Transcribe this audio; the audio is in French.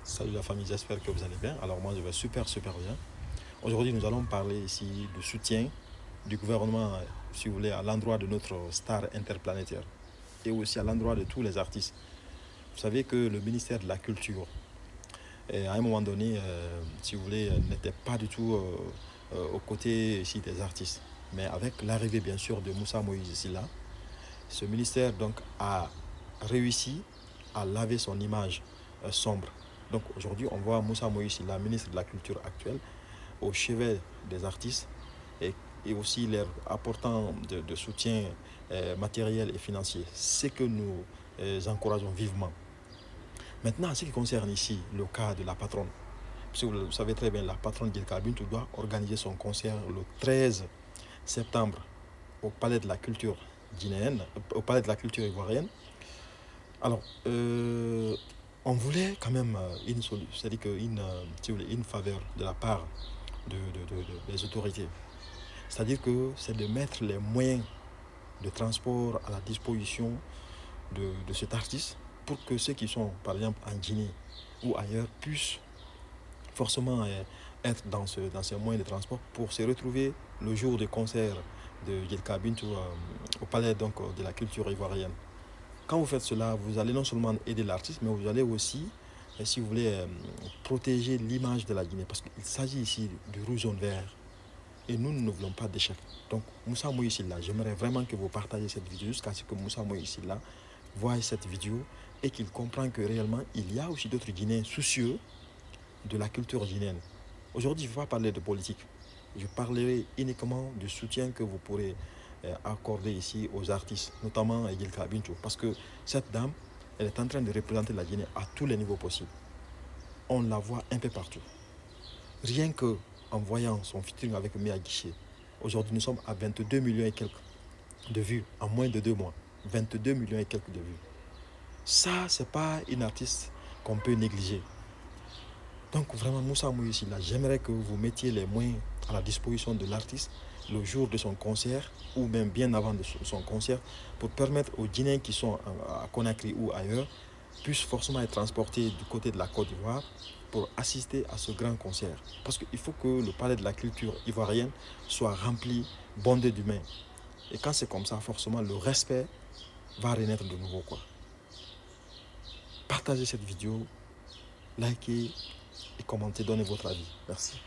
Salut la famille, j'espère que vous allez bien. Alors moi je vais super bien. Aujourd'hui nous allons parler ici du soutien du gouvernement, si vous voulez, à l'endroit de notre star interplanétaire et aussi à l'endroit de tous les artistes. Vous savez que le ministère de la Culture, à un moment donné, si vous voulez, n'était pas du tout aux côtés ici des artistes. Mais avec l'arrivée bien sûr de Moussa Moïse ici là, ce ministère donc a réussi à laver son image sombre. Donc aujourd'hui, on voit Moussa Moïse, la ministre de la Culture actuelle, au chevet des artistes et aussi leur apportant de soutien matériel et financier. C'est que nous encourageons vivement. Maintenant, en ce qui concerne ici le cas de la patronne, parce que vous savez très bien, la patronne Djelka Bintou doit organiser son concert le 13 septembre au Palais de la Culture guinéenne, au Palais de la Culture ivoirienne. Alors, on voulait quand même c'est-à-dire une faveur de la part des autorités. C'est-à-dire que c'est de mettre les moyens de transport à la disposition de cet artiste pour que ceux qui sont, par exemple, en Guinée ou ailleurs puissent forcément être dans ces moyens de transport pour se retrouver le jour du concert de Djelka Bintou au Palais donc, de la Culture ivoirienne. Quand vous faites cela, vous allez non seulement aider l'artiste, mais vous allez aussi, si vous voulez, protéger l'image de la Guinée. Parce qu'il s'agit ici du rouge, jaune, vert. Et nous ne voulons pas d'échec. Donc, Moussa Moïse là, j'aimerais vraiment que vous partagiez cette vidéo jusqu'à ce que Moussa Moïse là voie cette vidéo et qu'il comprenne que réellement, il y a aussi d'autres Guinéens soucieux de la culture guinéenne. Aujourd'hui, je ne vais pas parler de politique. Je parlerai uniquement du soutien que vous pourrez accorder ici aux artistes, notamment Djelka Bintou, parce que cette dame, elle est en train de représenter la Guinée à tous les niveaux possibles. On la voit un peu partout. Rien que en voyant son featuring avec Mia Guichet, aujourd'hui nous sommes à 22 millions et quelques de vues en moins de 2 mois. 22 millions et quelques de vues. Ça, c'est pas une artiste qu'on peut négliger. Donc vraiment, Moussa Moïse, j'aimerais que vous mettiez les moyens à la disposition de l'artiste le jour de son concert ou même bien avant de son concert pour permettre aux Guinéens qui sont à Conakry ou ailleurs puissent forcément être transportés du côté de la Côte d'Ivoire pour assister à ce grand concert. Parce qu'il faut que le palais de la culture ivoirienne soit rempli, bondé d'humains. Et quand c'est comme ça, forcément, le respect va renaître de nouveau, quoi. Partagez cette vidéo, likez et commentez, donnez votre avis. Merci.